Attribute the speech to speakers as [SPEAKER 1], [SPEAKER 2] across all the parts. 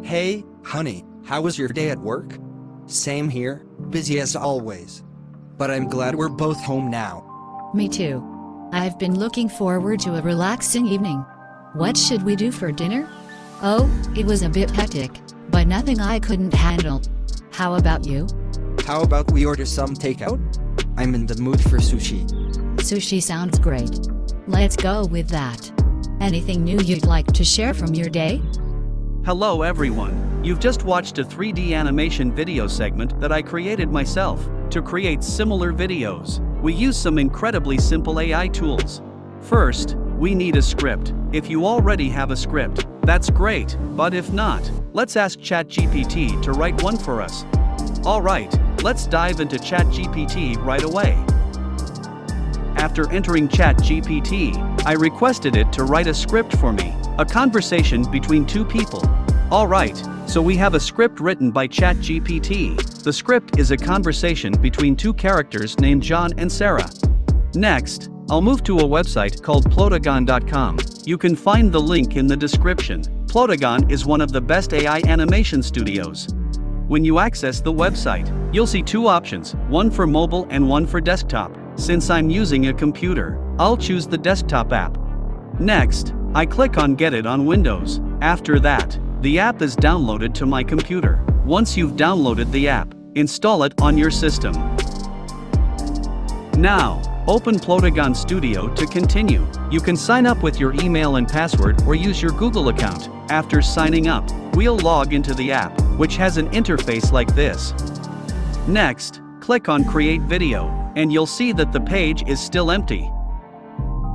[SPEAKER 1] Hey, honey, how was your day at work? Same here, busy as always. But I'm glad we're both home now.
[SPEAKER 2] Me too. I've been looking forward to a relaxing evening. What should we do for dinner? Oh, it was a bit hectic, but nothing I couldn't handle. How about you?
[SPEAKER 1] How about we order some takeout? I'm in the mood for sushi.
[SPEAKER 2] Sushi sounds great. Let's go with that. Anything new you'd like to share from your day?
[SPEAKER 3] Hello everyone, you've just watched a 3D animation video segment that I created myself. To create similar videos, we use some incredibly simple AI tools. First, we need a script. If you already have a script, that's great, but if not, let's ask ChatGPT to write one for us. Alright, let's dive into ChatGPT right away. After entering ChatGPT, I requested it to write a script for me, a conversation between two people. Alright, so we have a script written by ChatGPT. The script is a conversation between two characters named John and Sarah. Next, I'll move to a website called Plotagon.com. You can find the link in the description. Plotagon is one of the best AI animation studios. When you access the website, you'll see two options, one for mobile and one for desktop. Since I'm using a computer, I'll choose the desktop app. Next, I click on Get It on Windows. After that, the app is downloaded to my computer. Once you've downloaded the app, install it on your system. Now, open Plotagon Studio to continue. You can sign up with your email and password or use your Google account. After signing up, we'll log into the app, which has an interface like this. Next, click on Create Video, and you'll see that the page is still empty.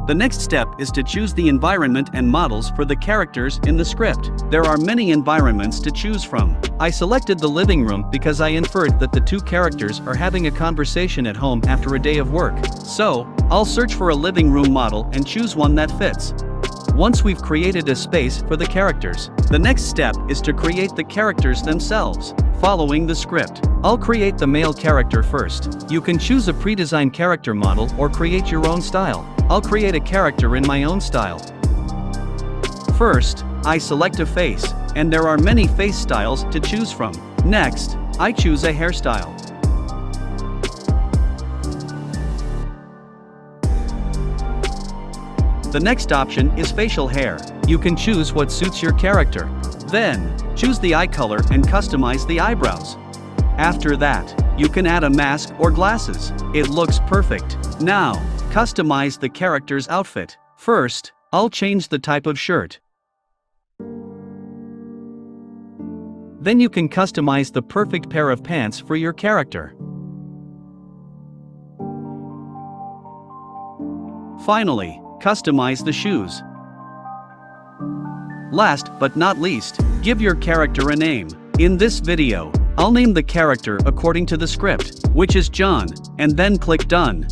[SPEAKER 3] The next step is to choose the environment and models for the characters in the script. There are many environments to choose from. I selected the living room because I inferred that the two characters are having a conversation at home after a day of work. So, I'll search for a living room model and choose one that fits. Once we've created a space for the characters, the next step is to create the characters themselves. Following the script, I'll create the male character first. You can choose a pre-designed character model or create your own style. I'll create a character in my own style. First, I select a face, and there are many face styles to choose from. Next, I choose a hairstyle. The next option is facial hair. You can choose what suits your character. Then, choose the eye color and customize the eyebrows. After that, you can add a mask or glasses. It looks perfect. Now, customize the character's outfit. First, I'll change the type of shirt. Then you can customize the perfect pair of pants for your character. Finally, customize the shoes. Last but not least, give your character a name. In this video, I'll name the character according to the script, which is John, and then click Done.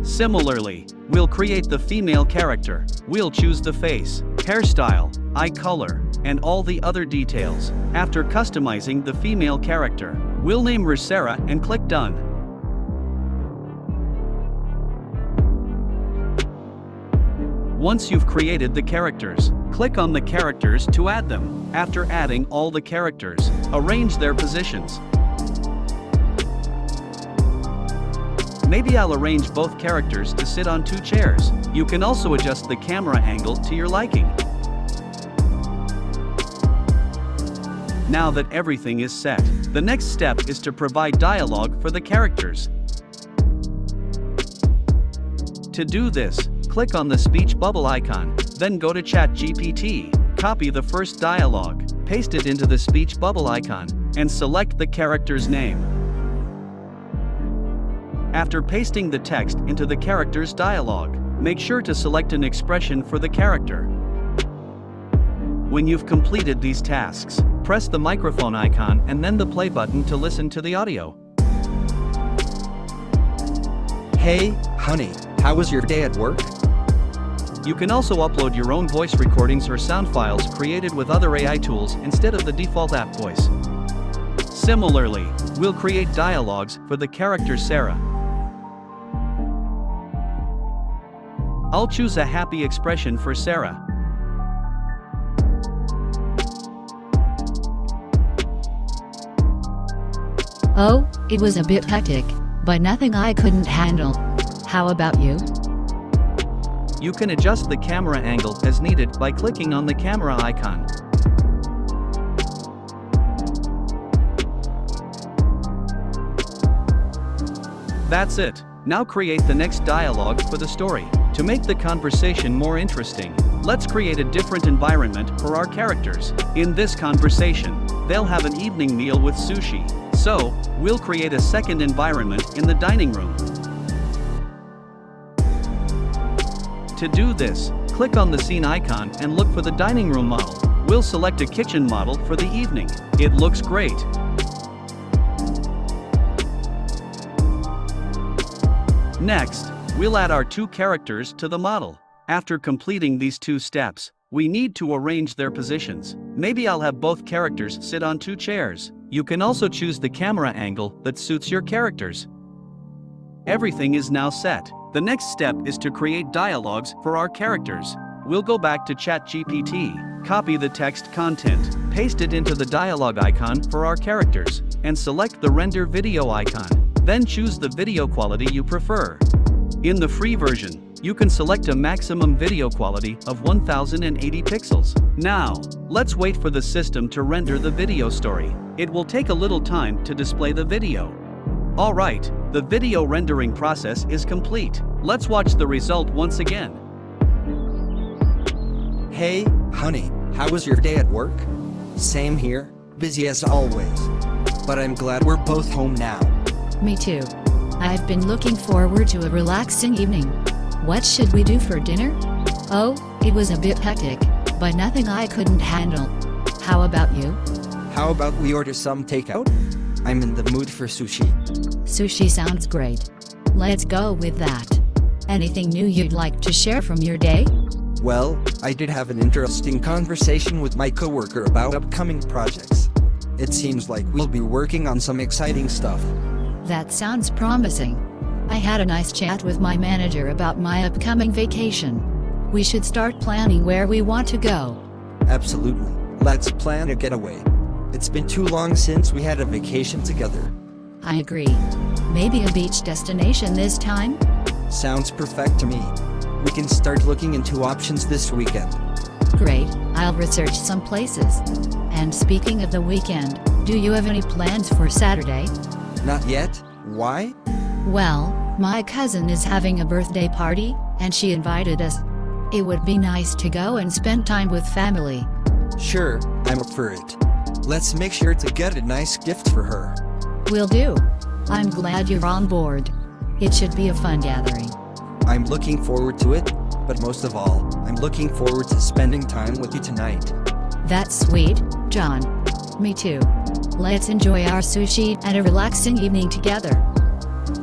[SPEAKER 3] Similarly, we'll create the female character. We'll choose the face, hairstyle, eye color, and all the other details. After customizing the female character, we'll name her Sarah and click Done. Once you've created the characters, click on the characters to add them. After adding all the characters, arrange their positions. Maybe I'll arrange both characters to sit on two chairs. You can also adjust the camera angle to your liking. Now that everything is set, the next step is to provide dialogue for the characters. To do this, click on the speech bubble icon, then go to ChatGPT, copy the first dialogue, paste it into the speech bubble icon, and select the character's name. After pasting the text into the character's dialogue, make sure to select an expression for the character. When you've completed these tasks, press the microphone icon and then the play button to listen to the audio.
[SPEAKER 1] Hey, honey, how was your day at work?
[SPEAKER 3] You can also upload your own voice recordings or sound files created with other AI tools instead of the default app voice. Similarly, we'll create dialogues for the character Sarah. I'll choose a happy expression for Sarah.
[SPEAKER 2] Oh, it was a bit hectic, but nothing I couldn't handle. How about you?
[SPEAKER 3] You can adjust the camera angle as needed by clicking on the camera icon. That's it. Now create the next dialogue for the story. To make the conversation more interesting, let's create a different environment for our characters. In this conversation, they'll have an evening meal with sushi. So, we'll create a second environment in the dining room. To do this, click on the scene icon and look for the dining room model. We'll select a kitchen model for the evening. It looks great. Next, we'll add our two characters to the model. After completing these two steps, we need to arrange their positions. Maybe I'll have both characters sit on two chairs. You can also choose the camera angle that suits your characters. Everything is now set. The next step is to create dialogues for our characters. We'll go back to ChatGPT, copy the text content, paste it into the dialogue icon for our characters, and select the render video icon. Then choose the video quality you prefer. In the free version, you can select a maximum video quality of 1080 pixels. Now, let's wait for the system to render the video story. It will take a little time to display the video. Alright, the video rendering process is complete. Let's watch the result once again.
[SPEAKER 1] Hey, honey, how was your day at work? Same here, busy as always. But I'm glad we're both home now.
[SPEAKER 2] Me too. I've been looking forward to a relaxing evening. What should we do for dinner? Oh, it was a bit hectic, but nothing I couldn't handle. How about you?
[SPEAKER 1] How about we order some takeout? I'm in the mood for sushi.
[SPEAKER 2] Sushi sounds great. Let's go with that. Anything new you'd like to share from your day?
[SPEAKER 1] Well, I did have an interesting conversation with my coworker about upcoming projects. It seems like we'll be working on some exciting stuff.
[SPEAKER 2] That sounds promising. I had a nice chat with my manager about my upcoming vacation. We should start planning where we want to go.
[SPEAKER 1] Absolutely. Let's plan a getaway. It's been too long since we had a vacation together.
[SPEAKER 2] I agree. Maybe a beach destination this time?
[SPEAKER 1] Sounds perfect to me. We can start looking into options this weekend.
[SPEAKER 2] Great, I'll research some places. And speaking of the weekend, do you have any plans for Saturday?
[SPEAKER 1] Not yet. Why?
[SPEAKER 2] Well, my cousin is having a birthday party, and she invited us. It would be nice to go and spend time with family.
[SPEAKER 1] Sure, I'm up for it. Let's make sure to get a nice gift for her.
[SPEAKER 2] Will do. I'm glad you're on board. It should be a fun gathering.
[SPEAKER 1] I'm looking forward to it, but most of all, I'm looking forward to spending time with you tonight.
[SPEAKER 2] That's sweet, John. Me too. Let's enjoy our sushi and a relaxing evening together.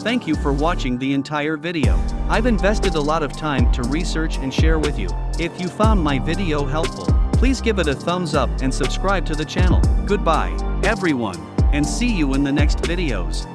[SPEAKER 3] Thank you for watching the entire video. I've invested a lot of time to research and share with you. If you found my video helpful, please give it a thumbs up and subscribe to the channel. Goodbye, everyone, and see you in the next videos.